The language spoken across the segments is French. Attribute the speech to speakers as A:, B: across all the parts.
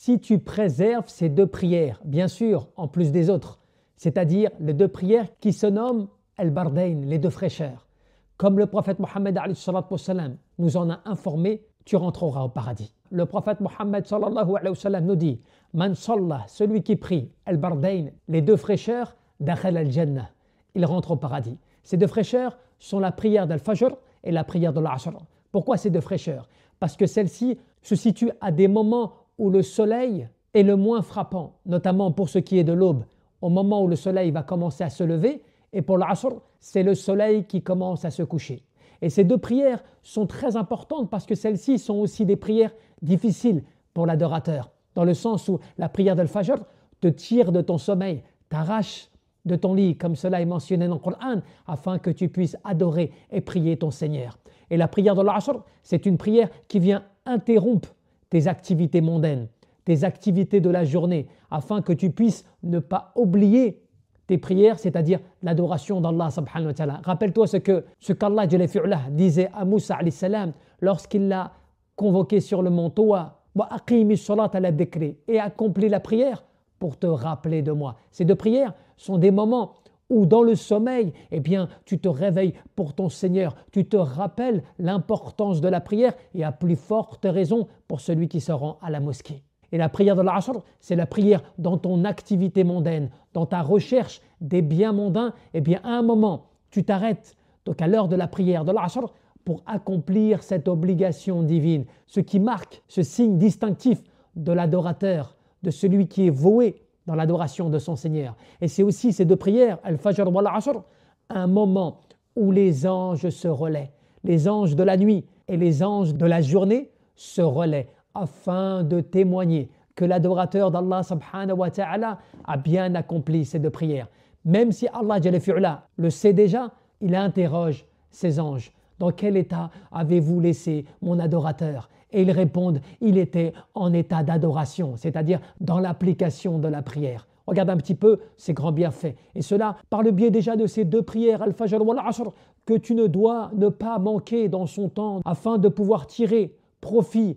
A: si tu préserves ces deux prières, bien sûr, en plus des autres, c'est-à-dire les deux prières qui se nomment Al-Bardain, les deux fraîcheurs. Comme le prophète Mohammed nous en a informé, tu rentreras au paradis. Le prophète Mohammed nous dit Man salla, celui qui prie Al-Bardain, les deux fraîcheurs, dakhal al-Jannah, il rentre au paradis. Ces deux fraîcheurs sont la prière d'Al-Fajr et la prière de l'Asr. Pourquoi ces deux fraîcheurs? Parce que celles-ci se situent à des moments où le soleil est le moins frappant, notamment pour ce qui est de l'aube, au moment où le soleil va commencer à se lever, et pour l'Asr, c'est le soleil qui commence à se coucher. Et ces deux prières sont très importantes parce que celles-ci sont aussi des prières difficiles pour l'adorateur, dans le sens où la prière d'Al-Fajr te tire de ton sommeil, t'arrache de ton lit, comme cela est mentionné dans le Coran, afin que tu puisses adorer et prier ton Seigneur. Et la prière de l'Asr, c'est une prière qui vient interrompre tes activités mondaines, tes activités de la journée, afin que tu puisses ne pas oublier tes prières, c'est-à-dire l'adoration d'Allah subhanahu wa ta'ala. Rappelle-toi ce qu'Allah disait à Moussa alayhi salam lorsqu'il l'a convoqué sur le mont Toua, et accomplis la prière pour te rappeler de moi. Ces deux prières sont des moments où dans le sommeil, eh bien, tu te réveilles pour ton Seigneur, tu te rappelles l'importance de la prière et à plus forte raison pour celui qui se rend à la mosquée. Et la prière de l'Asr, c'est la prière dans ton activité mondaine, dans ta recherche des biens mondains. Eh bien, à un moment, tu t'arrêtes, donc à l'heure de la prière de l'Asr, pour accomplir cette obligation divine, ce qui marque ce signe distinctif de l'adorateur, de celui qui est voué dans l'adoration de son Seigneur. Et c'est aussi ces deux prières, Al-Fajr wa Al-Asr, un moment où les anges se relaient. Les anges de la nuit et les anges de la journée se relaient afin de témoigner que l'adorateur d'Allah subhanahu wa ta'ala a bien accompli ces deux prières. Même si Allah le sait déjà, il interroge ses anges. Dans quel état avez-vous laissé mon adorateur? Et ils répondent, il était en état d'adoration, c'est-à-dire dans l'application de la prière. Regarde un petit peu ces grands bienfaits. Et cela par le biais déjà de ces deux prières, Al-Fajr wa Al-Asr, que tu ne dois ne pas manquer dans son temps afin de pouvoir tirer profit,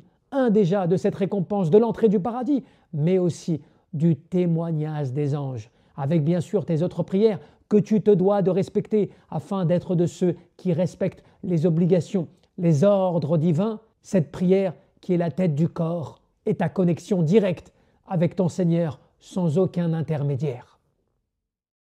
A: déjà de cette récompense de l'entrée du paradis, mais aussi du témoignage des anges, avec bien sûr tes autres prières que tu te dois de respecter afin d'être de ceux qui respectent les obligations, les ordres divins. Cette prière qui est la tête du corps est ta connexion directe avec ton Seigneur sans aucun intermédiaire.